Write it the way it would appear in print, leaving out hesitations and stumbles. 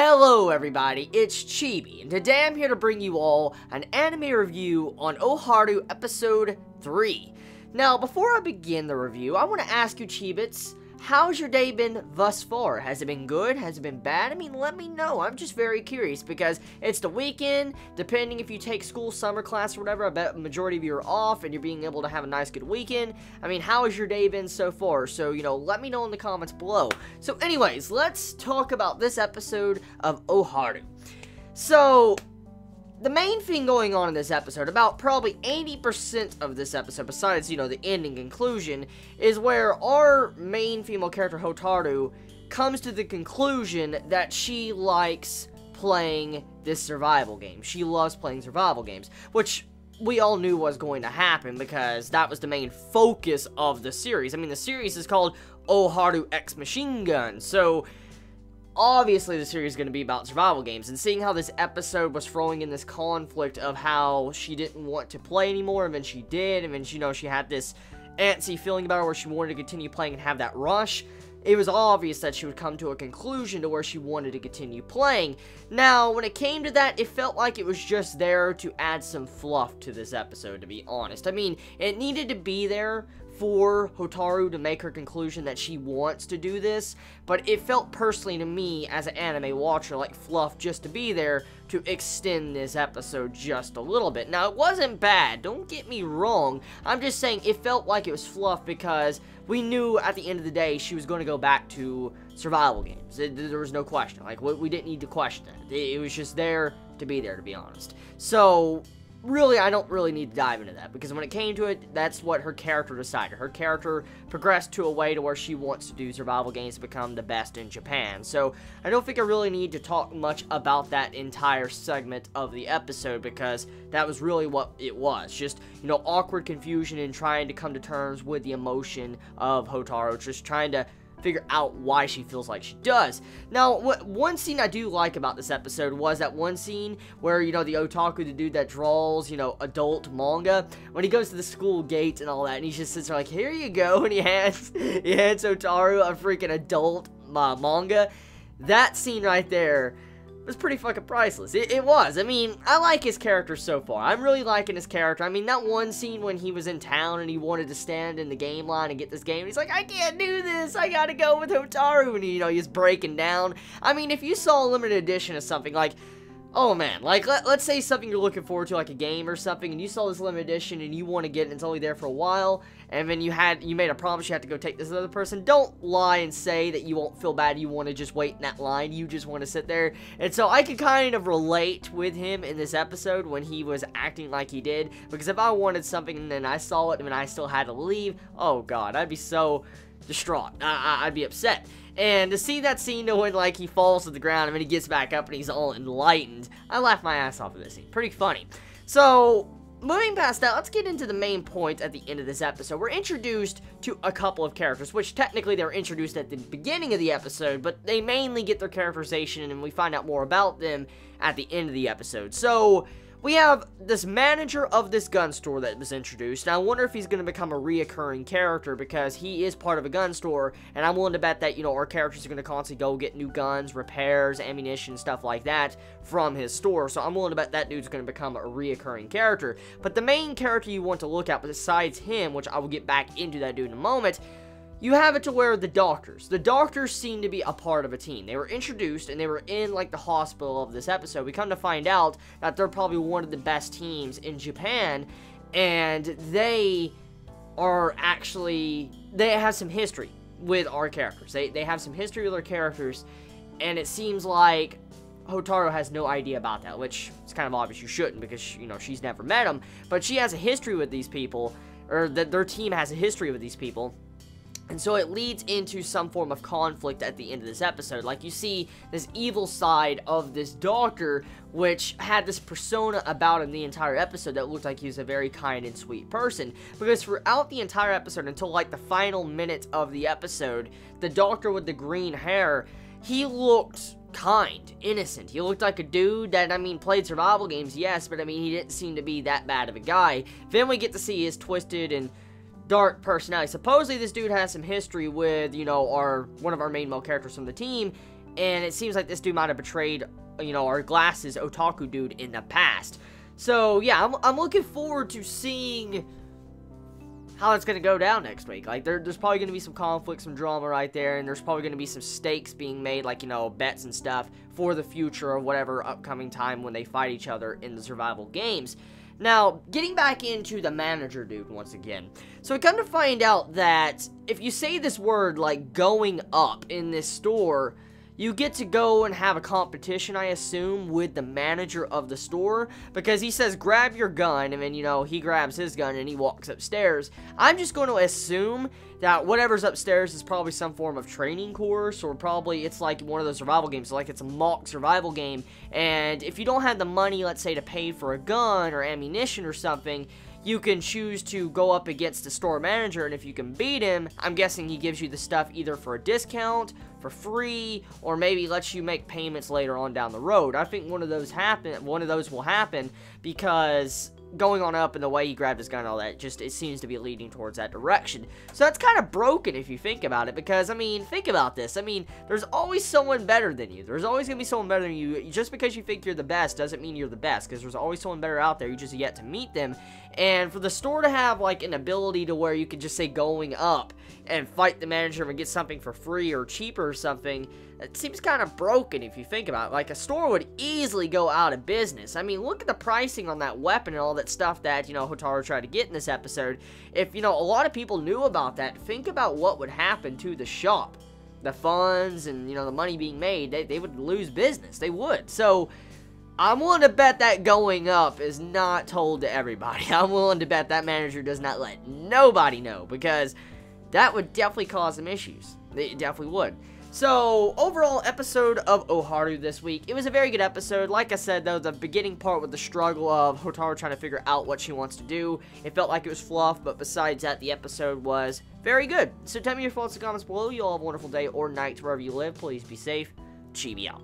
Hello everybody, it's Chibi, and today I'm here to bring you all an anime review on Aoharu episode 3. Now, before I begin the review, I want to ask you Chibits, how's your day been thus far? Has it been good? Has it been bad? I mean, let me know. I'm just very curious because it's the weekend. Depending if you take school, summer class, or whatever, I bet the majority of you are off and you're being able to have a nice, good weekend. I mean, how has your day been so far? So, let me know in the comments below. So, anyways, let's talk about this episode of Aoharu. So, the main thing going on in this episode, about probably 80% of this episode, besides, the ending conclusion, is where our main female character, Hotaru, comes to the conclusion that she likes playing this survival game. She loves playing survival games, which we all knew was going to happen because that was the main focus of the series. I mean, the series is called Aoharu X Machine Gun, so obviously the series is going to be about survival games, and seeing how this episode was throwing in this conflict of how she didn't want to play anymore, and then she did, and then, she had this antsy feeling about it where she wanted to continue playing and have that rush. It was obvious that she would come to a conclusion to where she wanted to continue playing. Now, when it came to that, it felt like it was just there to add some fluff to this episode, to be honest. I mean, it needed to be there for Hotaru to make her conclusion that she wants to do this, but it felt personally to me as an anime watcher like fluff just to be there to extend this episode just a little bit. Now, it wasn't bad, don't get me wrong, I'm just saying it felt like it was fluff because we knew at the end of the day she was going to go back to survival games. There was no question, like, we didn't need to question it. It was just there to be there, to be honest. So really, I don't really need to dive into that, because when it came to it, that's what her character decided. Her character progressed to a way to where she wants to do survival games to become the best in Japan. So, I don't think I really need to talk much about that entire segment of the episode, because that was really what it was. Just, awkward confusion and trying to come to terms with the emotion of Hotaru, just trying to figure out why she feels like she does. Now, one scene I do like about this episode was that one scene where, the Otaku, the dude that draws, adult manga, when he goes to the school gate and all that, and he just sits there like, here you go, and he hands Hotaru a freaking adult manga. That scene right there was pretty fucking priceless. It was. I mean, I like his character so far. I'm really liking his character. I mean, that one scene when he was in town and he wanted to stand in the game line and get this game, and he's like, I can't do this, I gotta go with Hotaru, and he's breaking down. I mean, if you saw a limited edition of something like, oh man, like, let's say something you're looking forward to, like a game or something, and you saw this limited edition and you want to get it and it's only there for a while, and then you made a promise you have to go take this other person, don't lie and say that you won't feel bad, you want to just wait in that line, you just want to sit there. And so I could kind of relate with him in this episode when he was acting like he did, because if I wanted something and then I saw it and then I still had to leave, oh god, I'd be so distraught. I'd be upset. And to see that scene when, like, he falls to the ground and then he gets back up and he's all enlightened, I laughed my ass off of this scene. Pretty funny. So, moving past that, let's get into the main point at the end of this episode. We're introduced to a couple of characters, which technically they were introduced at the beginning of the episode, but they mainly get their characterization and we find out more about them at the end of the episode. So, we have this manager of this gun store that was introduced, and I wonder if he's going to become a reoccurring character, because he is part of a gun store, and I'm willing to bet that, our characters are going to constantly go get new guns, repairs, ammunition, stuff like that from his store, so I'm willing to bet that dude's going to become a reoccurring character. But the main character you want to look at, besides him, which I will get back into that dude in a moment, you have it to where the doctors seem to be a part of a team. They were introduced, and they were in, like, the hospital of this episode. We come to find out that they're probably one of the best teams in Japan, and they are actually, they have some history with our characters. They have some history with our characters, and it seems like Hotaru has no idea about that, which is kind of obvious you shouldn't, because, she's never met them, but she has a history with these people, or their team has a history with these people. And so it leads into some form of conflict at the end of this episode. Like, you see this evil side of this doctor, which had this persona about him the entire episode that looked like he was a very kind and sweet person. Because throughout the entire episode, until like the final minute of the episode, the doctor with the green hair, he looked kind, innocent. He looked like a dude that, played survival games, yes, but he didn't seem to be that bad of a guy. Then we get to see his twisted and dark personality. Supposedly this dude has some history with, one of our main male characters from the team, and it seems like this dude might have betrayed, you know, our glasses Otaku dude in the past. So, yeah, I'm looking forward to seeing how it's going to go down next week. Like, there's probably going to be some conflict, some drama right there, and there's probably going to be some stakes being made, like, you know, bets and stuff for the future of whatever upcoming time when they fight each other in the survival games. Now, getting back into the manager dude once again. So we come to find out that if you say this word, like, going up in this store, you get to go and have a competition, I assume, with the manager of the store, because he says, grab your gun, and then, you know, he grabs his gun and he walks upstairs. I'm just going to assume that whatever's upstairs is probably some form of training course, or probably it's like one of those survival games, like it's a mock survival game, and if you don't have the money, let's say, to pay for a gun or ammunition or something, you can choose to go up against the store manager, and if you can beat him, I'm guessing he gives you the stuff either for a discount, for free, or maybe lets you make payments later on down the road. I think one of those will happen, because going on up and the way he grabbed his gun and all that, just, it seems to be leading towards that direction. So that's kind of broken if you think about it, because, I mean, think about this. I mean, there's always someone better than you. There's always going to be someone better than you. Just because you think you're the best doesn't mean you're the best, because there's always someone better out there. You just yet to meet them. And for the store to have, like, an ability to where you could just say going up and fight the manager and get something for free or cheaper or something, it seems kind of broken if you think about it. Like, a store would easily go out of business. I mean, look at the pricing on that weapon and all that stuff that, you know, Hotaru tried to get in this episode. If, you know, a lot of people knew about that, think about what would happen to the shop. The funds and, you know, the money being made, they would lose business. They would. So, I'm willing to bet that going up is not told to everybody. I'm willing to bet that manager does not let nobody know, because that would definitely cause some issues. It definitely would. So, overall episode of Oharu this week, it was a very good episode. Like I said, though, the beginning part with the struggle of Hotaru trying to figure out what she wants to do, it felt like it was fluff, but besides that, the episode was very good. So tell me your thoughts in the comments below. You all have a wonderful day or night wherever you live. Please be safe. Chibi out.